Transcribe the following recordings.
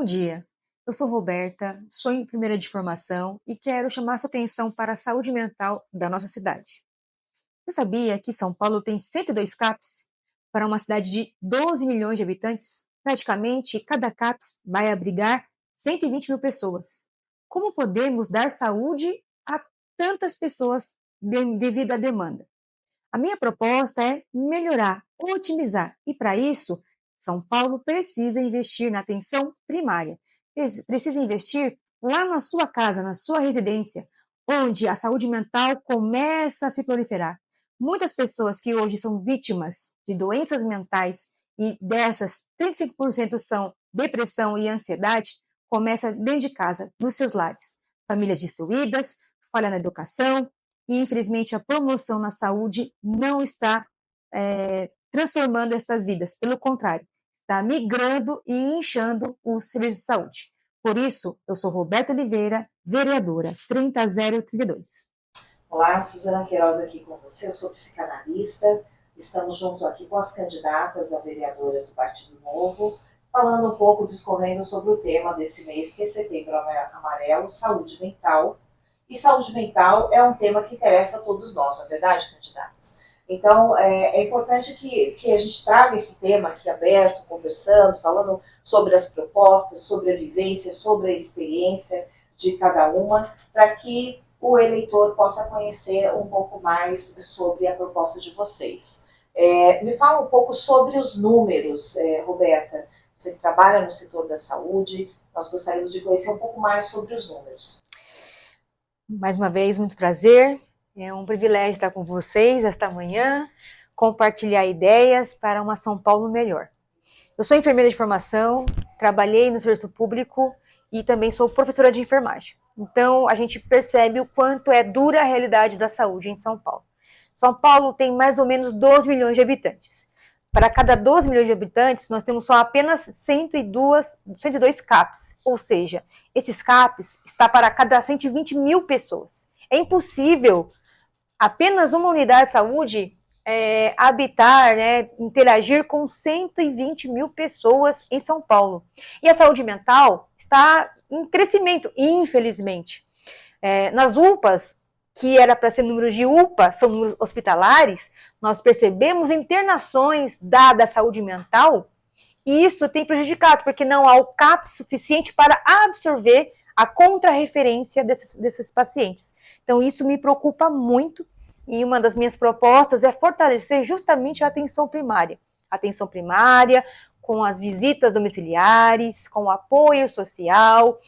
Bom dia, eu sou Roberta, sou enfermeira de formação e quero chamar sua atenção para a saúde mental da nossa cidade. Você sabia que São Paulo tem 102 CAPs para uma cidade de 12 milhões de habitantes? Praticamente cada CAPS vai abrigar 120 mil pessoas. Como podemos dar saúde a tantas pessoas devido à demanda? A minha proposta é melhorar, otimizar, e para isso, São Paulo precisa investir na atenção primária. Precisa investir lá na sua casa, na sua residência, onde a saúde mental começa a se proliferar. Muitas pessoas que hoje são vítimas de doenças mentais e dessas 35% são depressão e ansiedade, começa dentro de casa, nos seus lares. Famílias destruídas, falha na educação, e, infelizmente, a promoção na saúde não está transformando essas vidas. Pelo contrário, está migrando e inchando os serviços de saúde. Por isso, eu sou Roberta Oliveira, vereadora 30032. Olá, Suzana Queiroz aqui com você, eu sou psicanalista, estamos juntos aqui com as candidatas a vereadoras do Partido Novo, falando um pouco, discorrendo sobre o tema desse mês, que é Setembro Amarelo, saúde mental. E saúde mental é um tema que interessa a todos nós, não é verdade, candidatas? Então, é importante que a gente traga esse tema aqui aberto, conversando, falando sobre as propostas, sobre a vivência, sobre a experiência de cada uma, para que o eleitor possa conhecer um pouco mais sobre a proposta de vocês. Me fala um pouco sobre os números, Roberta. Você que trabalha no setor da saúde, nós gostaríamos de conhecer um pouco mais sobre os números. Mais uma vez, muito prazer. É um privilégio estar com vocês esta manhã, compartilhar ideias para uma São Paulo melhor. Eu sou enfermeira de formação, trabalhei no serviço público e também sou professora de enfermagem. Então, a gente percebe o quanto é dura a realidade da saúde em São Paulo. São Paulo tem mais ou menos 12 milhões de habitantes. Para cada 12 milhões de habitantes, nós temos só apenas 102 CAPs, ou seja, esses CAPs está para cada 120 mil pessoas. É impossível apenas uma unidade de saúde habitar, interagir com 120 mil pessoas em São Paulo. E a saúde mental está em crescimento, infelizmente. Nas UPAs, que era para ser números de UPA, são números hospitalares, nós percebemos internações dadas à saúde mental, e isso tem prejudicado, porque não há o CAP suficiente para absorver a contrarreferência desses pacientes. Então, isso me preocupa muito, e uma das minhas propostas é fortalecer justamente a atenção primária. Atenção primária, com as visitas domiciliares, com o apoio social,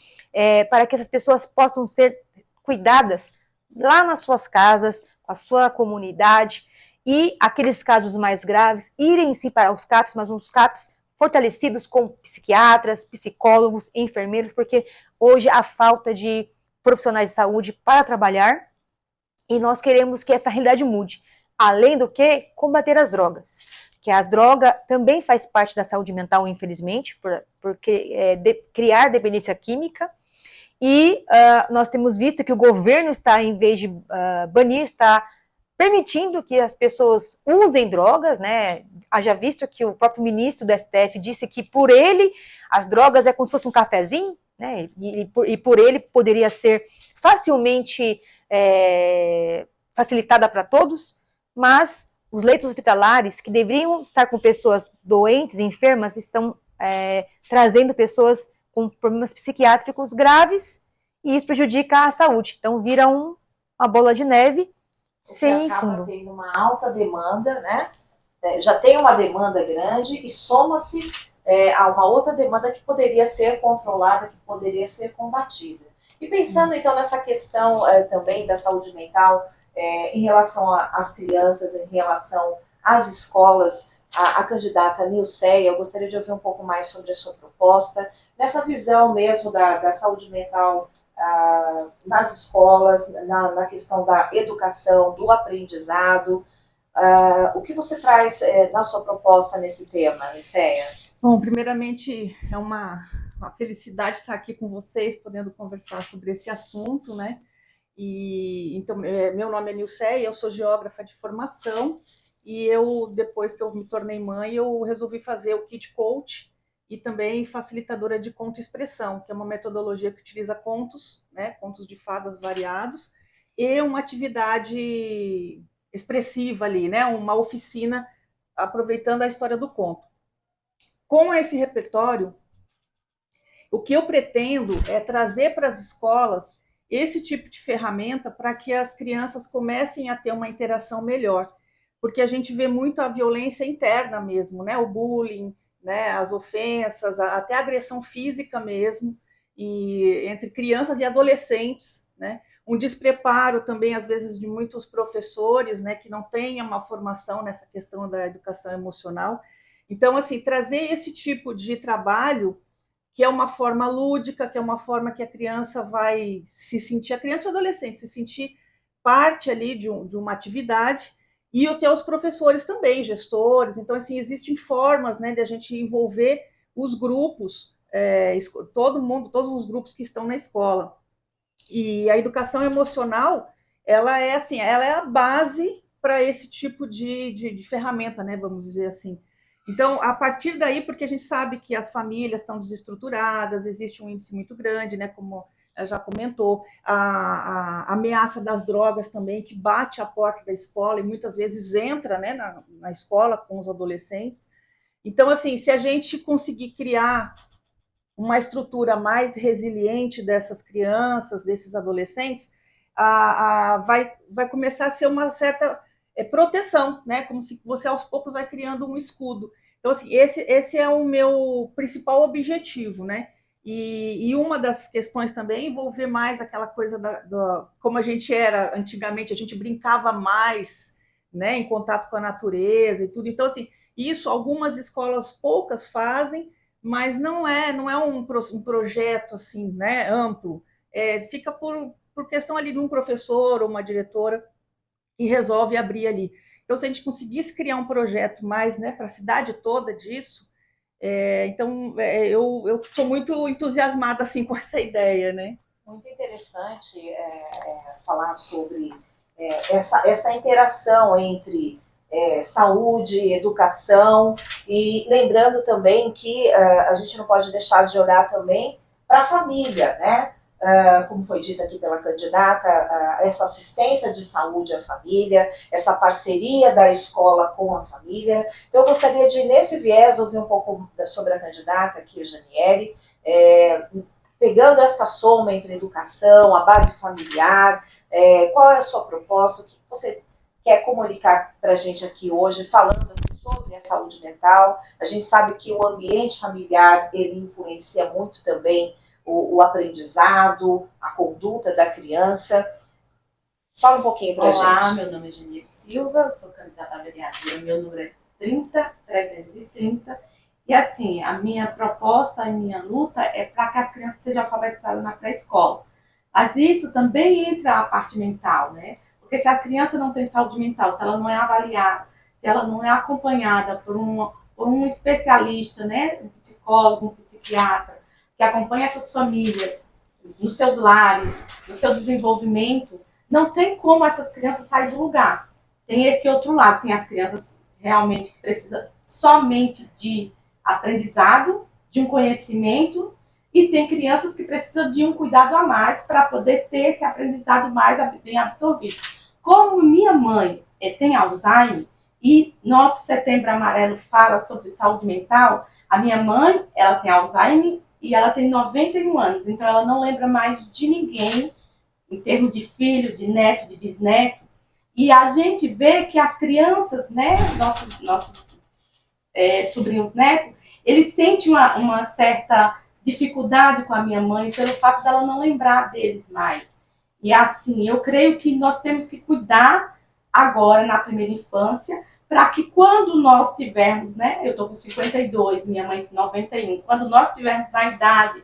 para que essas pessoas possam ser cuidadas lá nas suas casas, com a sua comunidade, e aqueles casos mais graves irem sim para os CAPs, mas uns CAPs fortalecidos com psiquiatras, psicólogos, enfermeiros, porque hoje há falta de profissionais de saúde para trabalhar e nós queremos que essa realidade mude. Além do que, combater as drogas. Que a droga também faz parte da saúde mental, infelizmente, porque criar dependência química. E nós temos visto que o governo está, em vez de banir, está permitindo que as pessoas usem drogas, né? Haja visto que o próprio ministro do STF disse que por ele as drogas é como se fosse um cafezinho, né? E por ele poderia ser facilmente facilitada para todos, mas os leitos hospitalares que deveriam estar com pessoas doentes, enfermas, estão trazendo pessoas com problemas psiquiátricos graves e isso prejudica a saúde. Então vira uma bola de neve sem acaba fundo. Tendo uma alta demanda, né? Já tem uma demanda grande e soma-se a uma outra demanda que poderia ser controlada, que poderia ser combatida. E pensando então nessa questão também da saúde mental em relação às crianças, em relação às escolas, a candidata Nilceia, eu gostaria de ouvir um pouco mais sobre a sua proposta, nessa visão mesmo da saúde mental nas escolas, na questão da educação, do aprendizado. O que você traz na sua proposta nesse tema, Nilceia? Bom, primeiramente é uma felicidade estar aqui com vocês, podendo conversar sobre esse assunto, né? E então, meu nome é Nilceia, eu sou geógrafa de formação e depois que eu me tornei mãe, eu resolvi fazer o Kid Coach e também facilitadora de conto-expressão, que é uma metodologia que utiliza contos, né, contos de fadas variados, e uma atividade expressiva ali, né, uma oficina aproveitando a história do conto. Com esse repertório, o que eu pretendo é trazer para as escolas esse tipo de ferramenta para que as crianças comecem a ter uma interação melhor, porque a gente vê muito a violência interna mesmo, né? O bullying, né? As ofensas, até a agressão física mesmo, e entre crianças e adolescentes, né? Um despreparo também, às vezes, de muitos professores, né? Que não têm uma formação nessa questão da educação emocional. Então, assim, trazer esse tipo de trabalho que é uma forma lúdica, que é uma forma que a criança vai se sentir, a criança e o adolescente, se sentir parte ali de uma atividade, e até os professores também, gestores. Então, assim, existem formas, né, de a gente envolver os grupos, todo mundo, todos os grupos que estão na escola. E a educação emocional, ela é assim, ela é a base para esse tipo de ferramenta, né, vamos dizer assim. Então, a partir daí, porque a gente sabe que as famílias estão desestruturadas, existe um índice muito grande, né, como ela já comentou, a ameaça das drogas também, que bate à porta da escola e muitas vezes entra, né, na escola com os adolescentes. Então, assim, se a gente conseguir criar uma estrutura mais resiliente dessas crianças, desses adolescentes, vai começar a ser uma certa proteção, né? Como se você aos poucos vai criando um escudo. Então, assim, esse é o meu principal objetivo, né? E uma das questões também é envolver mais aquela coisa como a gente era antigamente, a gente brincava mais, né? Em contato com a natureza e tudo. Então, assim, isso algumas escolas poucas fazem, mas não é um projeto assim, né, amplo. Fica por questão ali de um professor ou uma diretora que resolve abrir ali. Então, se a gente conseguisse criar um projeto mais, né, para a cidade toda disso, eu estou muito entusiasmada assim com essa ideia, né? Muito interessante falar sobre essa interação entre saúde, educação, e lembrando também que a gente não pode deixar de olhar também para a família, né? Como foi dito aqui pela candidata, essa assistência de saúde à família, essa parceria da escola com a família. Então, eu gostaria de, nesse viés, ouvir um pouco sobre a candidata aqui, a Janiele, pegando esta soma entre a educação, a base familiar, qual é a sua proposta, o que você quer comunicar para a gente aqui hoje, falando assim, sobre a saúde mental. A gente sabe que o ambiente familiar, ele influencia muito também o aprendizado, a conduta da criança. Fala um pouquinho para a gente. Olá, meu nome é Janiele Silva, eu sou candidata a vereadora, meu número é 30330. E assim, a minha proposta, a minha luta é para que as crianças sejam alfabetizadas na pré-escola. Mas isso também entra a parte mental, né? Porque se a criança não tem saúde mental, se ela não é avaliada, se ela não é acompanhada por um especialista, né? Um psicólogo, um psiquiatra, que acompanha essas famílias nos seus lares, no seu desenvolvimento, não tem como essas crianças saírem do lugar. Tem esse outro lado, tem as crianças realmente que precisam somente de aprendizado, de um conhecimento, e tem crianças que precisam de um cuidado a mais para poder ter esse aprendizado mais bem absorvido. Como minha mãe tem Alzheimer, e nosso Setembro Amarelo fala sobre saúde mental, a minha mãe, ela tem Alzheimer e ela tem 91 anos, então ela não lembra mais de ninguém, em termos de filho, de neto, de bisneto. E a gente vê que as crianças, né, nossos sobrinhos netos, eles sentem uma certa dificuldade com a minha mãe pelo fato dela não lembrar deles mais. E assim, eu creio que nós temos que cuidar agora, na primeira infância, para que quando nós tivermos, né, eu estou com 52, minha mãe com 91, quando nós estivermos na idade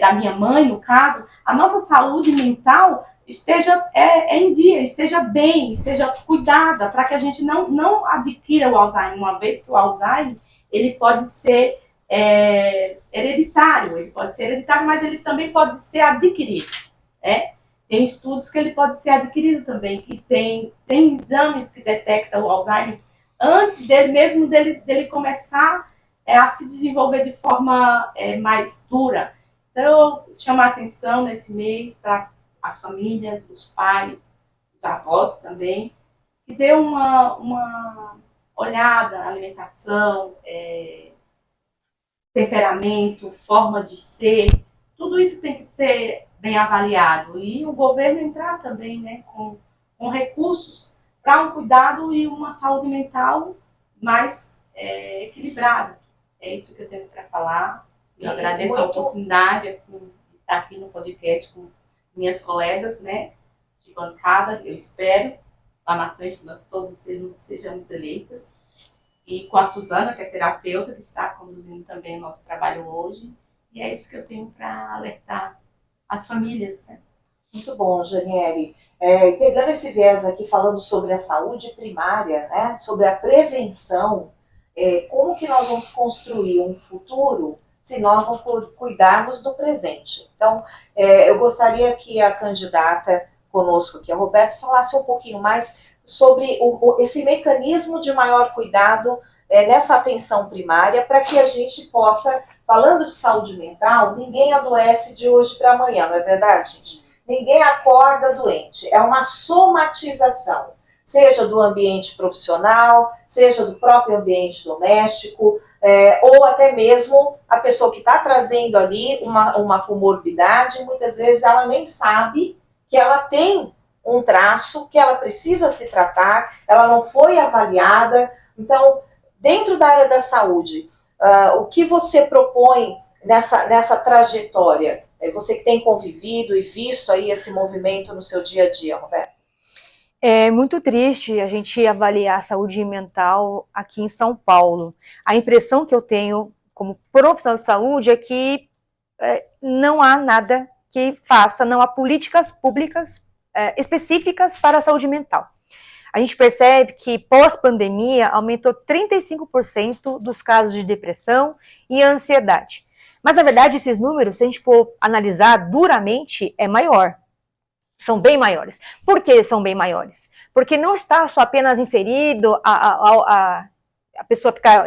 da minha mãe, no caso, a nossa saúde mental esteja em dia, esteja bem, esteja cuidada, para que a gente não adquira o Alzheimer, uma vez que o Alzheimer ele pode ser hereditário, mas ele também pode ser adquirido, né? Tem estudos que ele pode ser adquirido também, que tem exames que detectam o Alzheimer antes dele começar a se desenvolver de forma mais dura. Então, eu chamo a atenção nesse mês para as famílias, os pais, os avós também, que dê uma olhada na alimentação, temperamento, forma de ser, tudo isso tem que ser bem avaliado. E o governo entrar também, né, com recursos para um cuidado e uma saúde mental mais equilibrada. É isso que eu tenho para falar. Eu agradeço a oportunidade assim, de estar aqui no podcast com minhas colegas, né, de bancada. Eu espero, lá na frente, nós todos sejamos eleitas. E com a Suzana, que é terapeuta, que está conduzindo também o nosso trabalho hoje. E é isso que eu tenho para alertar as famílias, né? Muito bom, Janiele. Pegando esse viés aqui, falando sobre a saúde primária, né, sobre a prevenção, como que nós vamos construir um futuro se nós não cuidarmos do presente? Então, eu gostaria que a candidata conosco aqui, a Roberta, falasse um pouquinho mais sobre esse mecanismo de maior cuidado nessa atenção primária, para que a gente possa, falando de saúde mental, ninguém adoece de hoje para amanhã, não é verdade, gente? Ninguém acorda doente, é uma somatização, seja do ambiente profissional, seja do próprio ambiente doméstico, ou até mesmo a pessoa que está trazendo ali uma comorbidade, muitas vezes ela nem sabe que ela tem um traço, que ela precisa se tratar, ela não foi avaliada. Então, dentro da área da saúde, o que você propõe nessa trajetória? Você que tem convivido e visto aí esse movimento no seu dia a dia, Roberto. É muito triste a gente avaliar a saúde mental aqui em São Paulo. A impressão que eu tenho como profissional de saúde é que não há nada que faça, não há políticas públicas específicas para a saúde mental. A gente percebe que pós-pandemia aumentou 35% dos casos de depressão e ansiedade. Mas, na verdade, esses números, se a gente for analisar duramente, é maior. São bem maiores. Por que são bem maiores? Porque não está só apenas inserido a pessoa ficar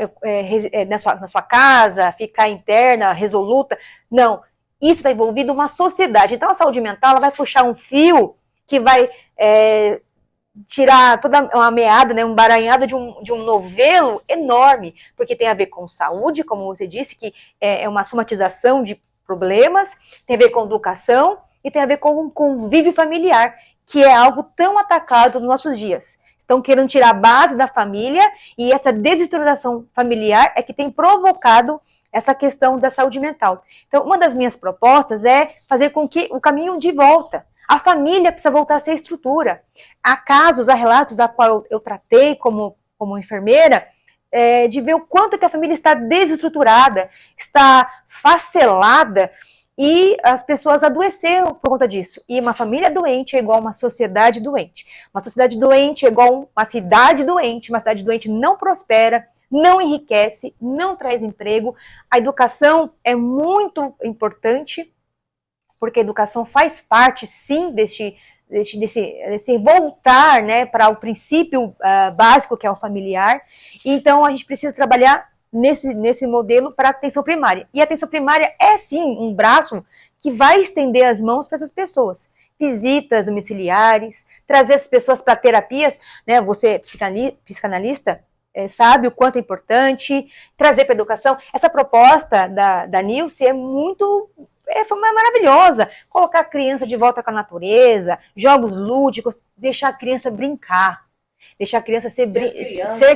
na sua casa, ficar interna, resoluta. Não. Isso está envolvido uma sociedade. Então, a saúde mental ela vai puxar um fio que vai tirar toda uma meada, né, um emaranhado de um novelo enorme, porque tem a ver com saúde, como você disse, que é uma somatização de problemas, tem a ver com educação e tem a ver com convívio familiar, que é algo tão atacado nos nossos dias. Estão querendo tirar a base da família e essa desestruturação familiar é que tem provocado essa questão da saúde mental. Então, uma das minhas propostas é fazer com que o caminho de volta. A família precisa voltar a ser estrutura. Há casos, há relatos da qual eu tratei como enfermeira, de ver o quanto que a família está desestruturada, está facelada, e as pessoas adoeceram por conta disso. E uma família doente é igual a uma sociedade doente. Uma sociedade doente é igual a uma cidade doente. Uma cidade doente não prospera, não enriquece, não traz emprego. A educação é muito importante, porque a educação faz parte, sim, desse voltar, né, para o princípio básico, que é o familiar. Então, a gente precisa trabalhar nesse modelo para a atenção primária. E a atenção primária é, sim, um braço que vai estender as mãos para essas pessoas. Visitas domiciliares, trazer as pessoas para terapias, né? Você, psicanalista, sabe o quanto é importante, trazer para a educação. Essa proposta da Nilce é foi maravilhosa. Colocar a criança de volta com a natureza, jogos lúdicos, deixar a criança brincar. Deixar a criança ser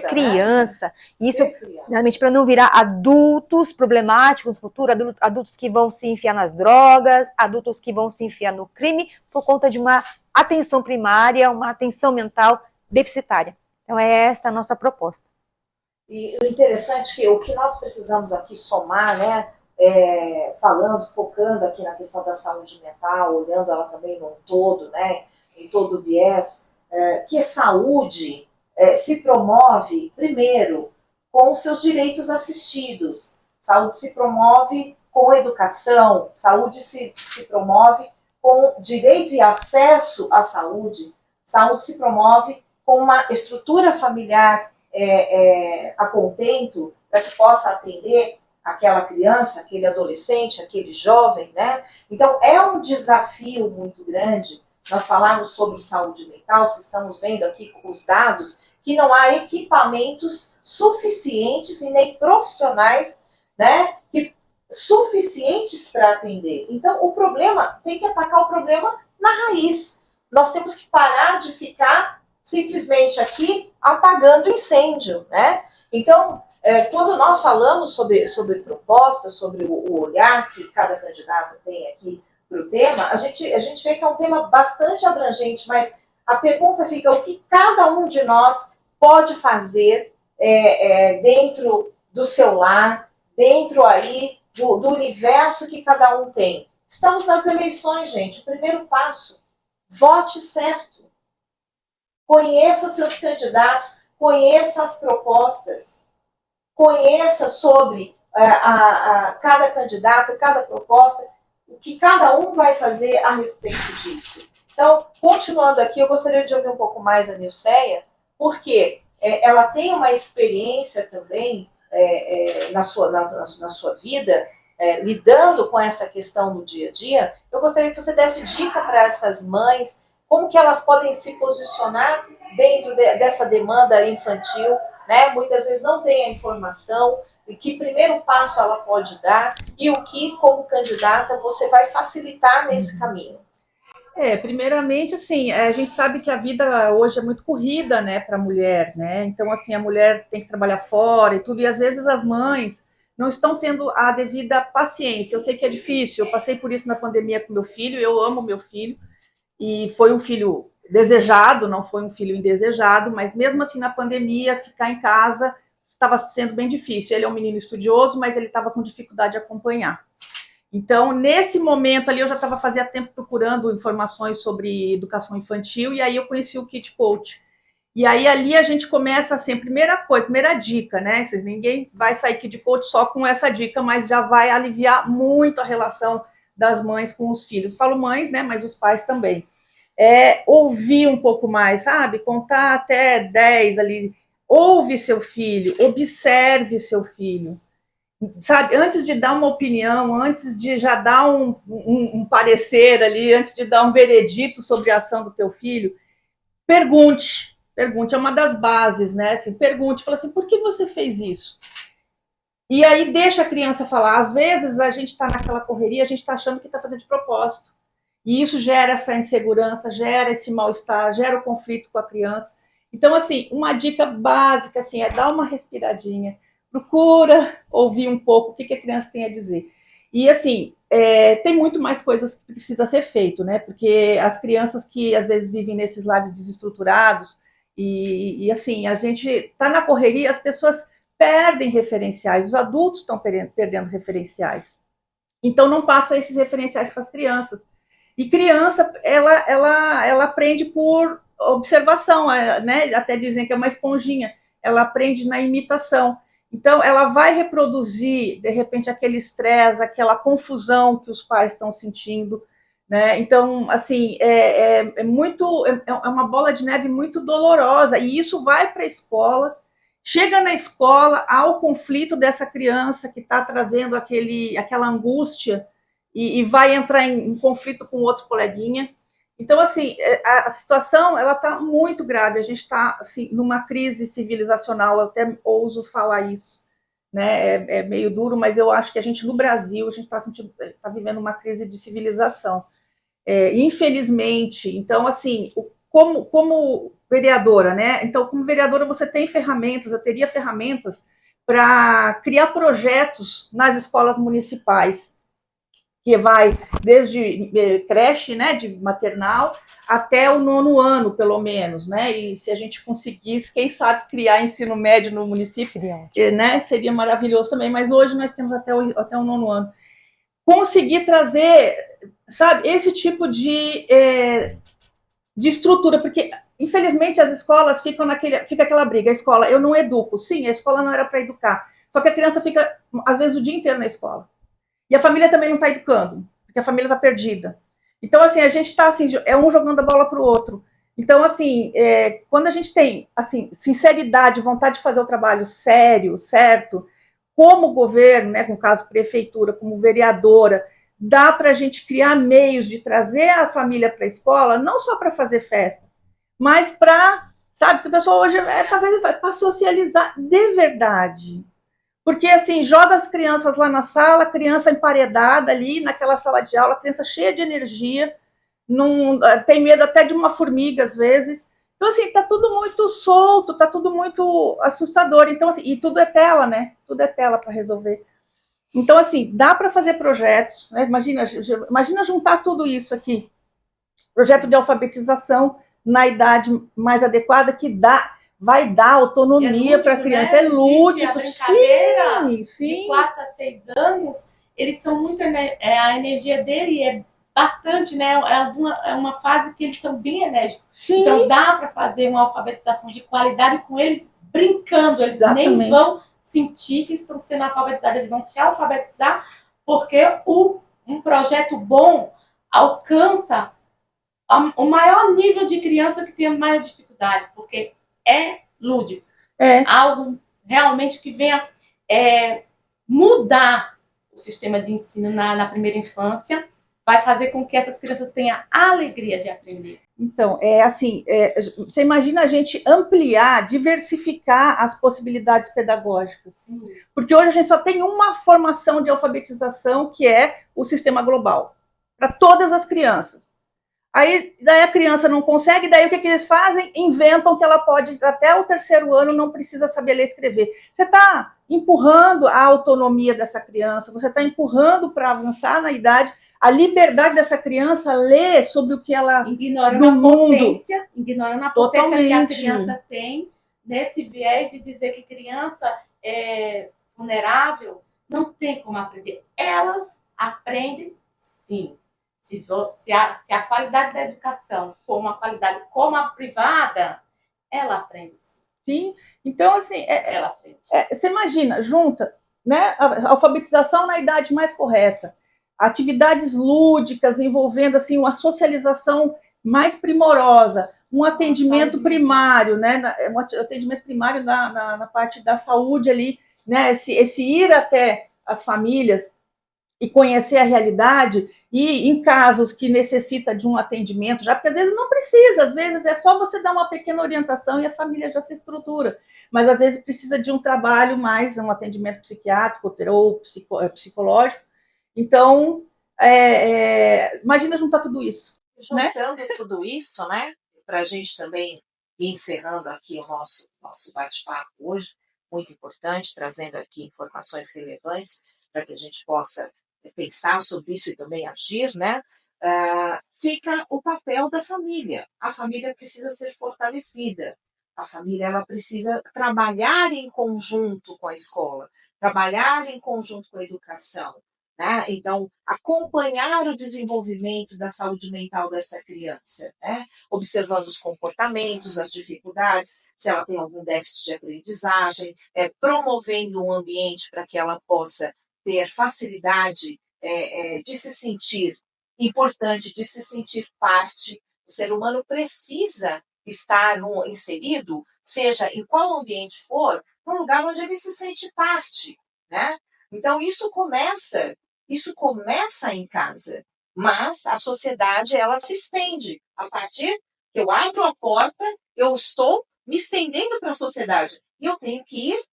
criança. Né? Isso, realmente, para não virar adultos problemáticos no futuro, adultos que vão se enfiar nas drogas, adultos que vão se enfiar no crime, por conta de uma atenção primária, uma atenção mental deficitária. Então, é essa a nossa proposta. E o interessante é que o que nós precisamos aqui somar, né, focando aqui na questão da saúde mental, olhando ela também no todo, né, em todo o viés, que saúde se promove, primeiro, com os seus direitos assistidos. Saúde se promove com educação, saúde se promove com direito e acesso à saúde, saúde se promove com uma estrutura familiar a contento para que possa atender aquela criança, aquele adolescente, aquele jovem, né? Então, é um desafio muito grande nós falarmos sobre saúde mental, se estamos vendo aqui os dados, que não há equipamentos suficientes e nem profissionais, né, suficientes para atender. Então, o problema, tem que atacar o problema na raiz. Nós temos que parar de ficar simplesmente aqui apagando incêndio, né? Então, quando nós falamos sobre propostas, sobre o olhar que cada candidato tem aqui para o tema, a gente vê que é um tema bastante abrangente, mas a pergunta fica: o que cada um de nós pode fazer dentro do seu lar, dentro aí do universo que cada um tem? Estamos nas eleições, gente. O primeiro passo: vote certo. Conheça seus candidatos, conheça as propostas, conheça sobre cada candidato, cada proposta, o que cada um vai fazer a respeito disso. Então, continuando aqui, eu gostaria de ouvir um pouco mais a Nilceia, porque ela tem uma experiência também na sua vida, lidando com essa questão no dia a dia. Eu gostaria que você desse dica para essas mães, como que elas podem se posicionar dentro dessa demanda infantil, né? Muitas vezes não tem a informação, e que primeiro passo ela pode dar, e o que, como candidata, você vai facilitar nesse caminho. Primeiramente, assim, a gente sabe que a vida hoje é muito corrida, né, para a mulher, né? Então, assim, a mulher tem que trabalhar fora e tudo, e às vezes as mães não estão tendo a devida paciência. Eu sei que é difícil, eu passei por isso na pandemia com meu filho, eu amo meu filho, e foi um filho desejado, não foi um filho indesejado, mas mesmo assim na pandemia, ficar em casa estava sendo bem difícil. Ele é um menino estudioso, mas ele estava com dificuldade de acompanhar. Então, nesse momento ali, eu já estava fazia tempo procurando informações sobre educação infantil, e aí eu conheci o Kit Coach. E aí ali a gente começa assim, primeira dica, né? Ninguém vai sair Kit Coach só com essa dica, mas já vai aliviar muito a relação das mães com os filhos. Eu falo mães, né? Mas os pais também. Ouvir um pouco mais, sabe? Contar até 10 ali. Ouve seu filho, observe seu filho. Sabe, antes de dar uma opinião, antes de já dar um parecer ali, antes de dar um veredito sobre a ação do teu filho, pergunte, é uma das bases, né? Assim, pergunte, fala assim, por que você fez isso? E aí deixa a criança falar. Às vezes a gente está naquela correria, a gente está achando que está fazendo de propósito. E isso gera essa insegurança, gera esse mal-estar, gera o conflito com a criança. Então, assim, uma dica básica assim, é dar uma respiradinha, procura ouvir um pouco o que a criança tem a dizer. E, assim, tem muito mais coisas que precisa ser feito, né? Porque as crianças que, às vezes, vivem nesses lares desestruturados e assim, a gente está na correria, as pessoas perdem referenciais, os adultos estão perdendo referenciais. Então, não passa esses referenciais para as crianças. E criança, ela aprende por observação, né? Até dizem que é uma esponjinha, ela aprende na imitação. Então, ela vai reproduzir, de repente, aquele estresse, aquela confusão que os pais estão sentindo, né? Então, assim, é uma bola de neve muito dolorosa, e isso vai para a escola, chega na escola, há o conflito dessa criança que está trazendo aquela angústia, e vai entrar em conflito com outro coleguinha. Então, assim, a situação ela está muito grave. A gente está assim, numa crise civilizacional, eu até ouso falar isso, né? É meio duro, mas eu acho que a gente, no Brasil, a gente está vivendo uma crise de civilização. Infelizmente, então, assim, como vereadora, né? Então, como vereadora, você tem ferramentas, eu teria ferramentas para criar projetos nas escolas municipais, que vai desde creche, né, de maternal, até o 9º ano, pelo menos, né? E se a gente conseguisse, quem sabe, criar ensino médio no município, né, seria maravilhoso também. Mas hoje nós temos até o 9º ano. Conseguir trazer, sabe, esse tipo de estrutura, porque infelizmente as escolas fica aquela briga. A escola, eu não educo. Sim, a escola não era para educar. Só que a criança fica, às vezes, o dia inteiro na escola. E a família também não está educando, porque a família está perdida. Então, assim, a gente está assim, um jogando a bola para o outro. Então, assim, quando a gente tem assim, sinceridade, vontade de fazer o trabalho sério, certo, como governo, né, no caso prefeitura, como vereadora, dá para a gente criar meios de trazer a família para a escola, não só para fazer festa, mas para, sabe, que o pessoal hoje para socializar de verdade. Porque, assim, joga as crianças lá na sala, criança emparedada ali naquela sala de aula, criança cheia de energia, não, tem medo até de uma formiga, às vezes. Então, assim, tá tudo muito solto, tá tudo muito assustador. Então, assim, e tudo é tela, né? Tudo é tela para resolver. Então, assim, dá para fazer projetos, né? Imagina juntar tudo isso aqui. Projeto de alfabetização na idade mais adequada, que vai dar autonomia para a criança. Né? É lúdico, sim. De 4 a 6 anos, eles são muito. A energia dele é bastante, né? É uma fase que eles são bem enérgicos. Sim. Então dá para fazer uma alfabetização de qualidade com eles brincando. Eles Exatamente. Nem vão sentir que estão sendo alfabetizados, eles vão se alfabetizar, porque um projeto bom alcança o maior nível de criança que tem mais dificuldade, porque é lúdico. É algo realmente que venha mudar o sistema de ensino na primeira infância, vai fazer com que essas crianças tenham a alegria de aprender. Então, você imagina a gente ampliar, diversificar as possibilidades pedagógicas. Sim. Porque hoje a gente só tem uma formação de alfabetização, que é o sistema global, para todas as crianças. Daí a criança não consegue, daí o que eles fazem? Inventam que ela pode, até o 3º ano, não precisa saber ler e escrever. Você está empurrando a autonomia dessa criança, você está empurrando para avançar na idade, a liberdade dessa criança ler sobre o que ela... Ignorando a potência que a criança tem, nesse viés de dizer que criança é vulnerável, não tem como aprender. Elas aprendem, sim. Se a qualidade da educação for uma qualidade como a privada, ela aprende. Sim, então, assim, ela aprende. Você imagina, junta, né, a alfabetização na idade mais correta, atividades lúdicas envolvendo, assim, uma socialização mais primorosa, um atendimento primário, né, um atendimento primário na parte da saúde ali, né, esse ir até as famílias e conhecer a realidade, e em casos que necessita de um atendimento, já porque às vezes não precisa, às vezes é só você dar uma pequena orientação e a família já se estrutura, mas às vezes precisa de um trabalho mais, um atendimento psiquiátrico ou psicológico. Então, imagina juntar tudo isso. Juntando, né? Tudo isso, né, para a gente também ir encerrando aqui o nosso bate-papo hoje, muito importante, trazendo aqui informações relevantes para que a gente possa pensar sobre isso e também agir, né? Fica o papel da família. A família precisa ser fortalecida. A família ela precisa trabalhar em conjunto com a escola, trabalhar em conjunto com a educação, né? Então, acompanhar o desenvolvimento da saúde mental dessa criança, né? Observando os comportamentos, as dificuldades, se ela tem algum déficit de aprendizagem, promovendo um ambiente para que ela possa ter facilidade de se sentir importante, de se sentir parte. O ser humano precisa estar inserido, seja em qual ambiente for, num lugar onde ele se sente parte, né? Então, isso começa em casa, mas a sociedade ela se estende. A partir que eu abro a porta, eu estou me estendendo para a sociedade. E eu tenho que ir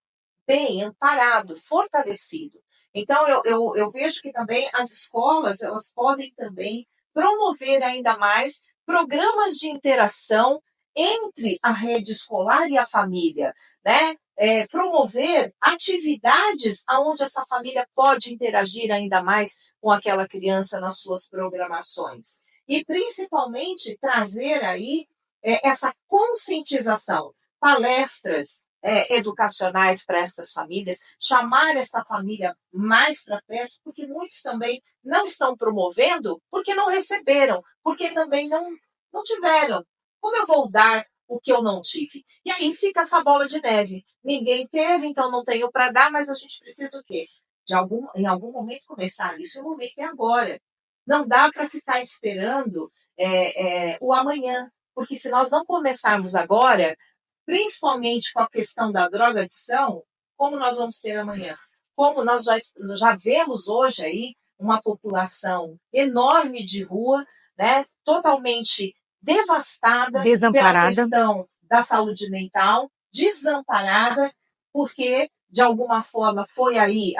bem, amparado, fortalecido. Então, eu vejo que também as escolas elas podem também promover ainda mais programas de interação entre a rede escolar e a família, né? Promover atividades onde essa família pode interagir ainda mais com aquela criança nas suas programações. E, principalmente, trazer aí essa conscientização, palestras educacionais para estas famílias, chamar essa família mais para perto, porque muitos também não estão promovendo porque não receberam, porque também não tiveram. Como eu vou dar o que eu não tive? E aí fica essa bola de neve. Ninguém teve, então não tenho para dar, mas a gente precisa o quê? Em algum momento começar isso, e o momento é agora. Não dá para ficar esperando o amanhã, porque se nós não começarmos agora, principalmente com a questão da drogadição, como nós vamos ter amanhã? como nós já vemos hoje aí uma população enorme de rua, né, totalmente devastada pela Desamparada. questão da saúde mental, desamparada, porque, de alguma forma, foi aí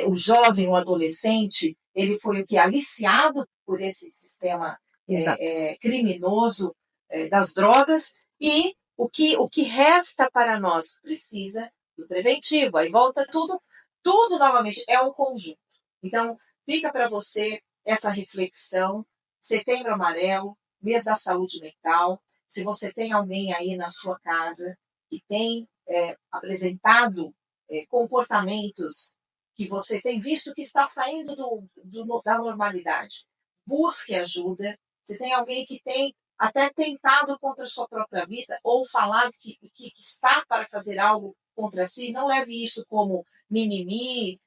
o jovem, o adolescente, ele foi o que? Aliciado por esse sistema Exato. criminoso das drogas, e o que resta para nós precisa do preventivo. Aí volta tudo novamente, é um conjunto. Então, fica para você essa reflexão. Setembro Amarelo, mês da saúde mental. Se você tem alguém aí na sua casa que tem apresentado comportamentos que você tem visto que está saindo da normalidade, busque ajuda. Se tem alguém que tem até tentado contra a sua própria vida ou falado que está para fazer algo contra si, não leve isso como mimimi,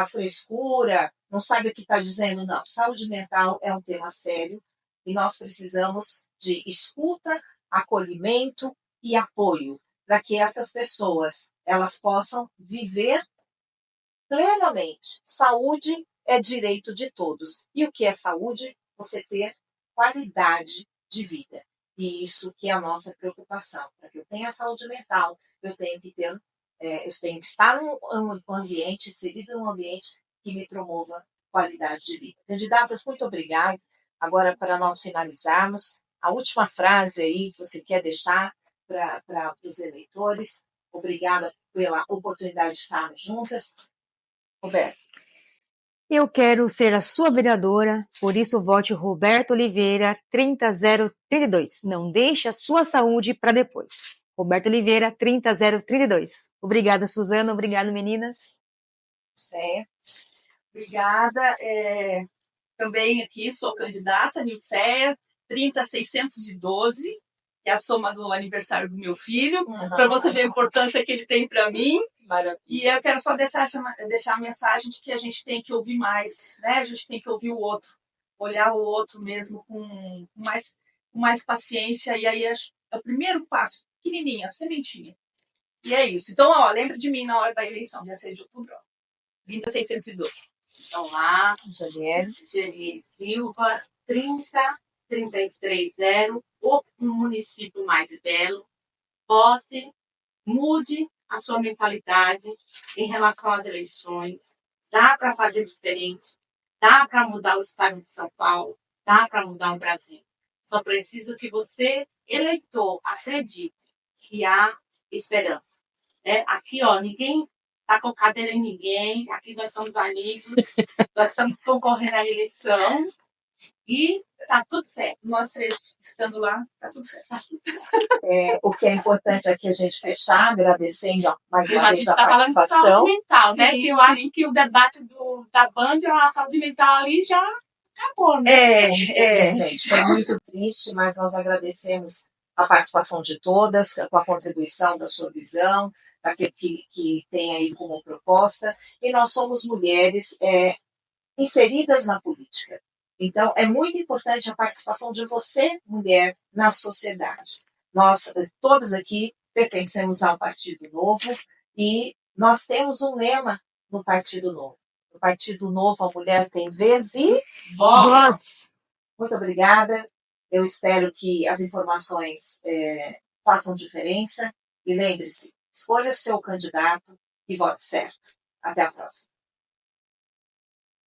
frescura, não sabe o que está dizendo, não. Saúde mental é um tema sério e nós precisamos de escuta, acolhimento e apoio para que essas pessoas elas possam viver plenamente. Saúde é direito de todos. E o que é saúde? Você ter qualidade de vida. E isso que é a nossa preocupação. Para que eu tenha saúde mental, eu tenho que estar num ambiente, inserido num ambiente que me promova qualidade de vida. Candidatas, muito obrigada. Agora, para nós finalizarmos, a última frase aí que você quer deixar para os eleitores. Obrigada pela oportunidade de estarmos juntas. Roberto. Eu quero ser a sua vereadora, por isso vote Roberto Oliveira 30032. Não deixe a sua saúde para depois. Roberto Oliveira 30032. Obrigada, Suzana. Obrigada, meninas. Obrigada. Também aqui sou candidata, Nilceia 30612, que é a soma do aniversário do meu filho, para você ver a importância que ele tem para mim. Maravilha. E eu quero só deixar a mensagem de que a gente tem que ouvir mais, né? A gente tem que ouvir o outro, olhar o outro mesmo com mais paciência. E aí é o primeiro passo, pequenininha, sementinha. E é isso. Então, lembra de mim na hora da eleição, dia 6 de outubro. 30612. Então lá, Janiele Silva, 30330, um município mais belo. Vote, mude a sua mentalidade em relação às eleições. Dá para fazer diferente, dá para mudar o estado de São Paulo, dá para mudar o Brasil. Só preciso que você, eleitor, acredite que há esperança. Aqui, ninguém está com cadeira em ninguém, aqui nós somos amigos, nós estamos concorrendo à eleição e tá tudo certo. Nós três estando lá, tá tudo certo. O que é importante aqui a gente fechar, agradecendo mais uma A vez gente a está falando de participação. saúde mental, né? Sim, Que eu acho que o debate da Band, a saúde mental ali já acabou, né? Gente, foi muito triste, mas nós agradecemos a participação de todas, com a contribuição da sua visão, daquilo que tem aí como proposta, e nós somos mulheres inseridas na política. Então, é muito importante a participação de você, mulher, na sociedade. Nós, todas aqui, pertencemos ao Partido Novo e nós temos um lema no Partido Novo. No Partido Novo, a mulher tem vez e Voz. Muito obrigada. Eu espero que as informações façam diferença. E lembre-se, escolha o seu candidato e vote certo. Até a próxima.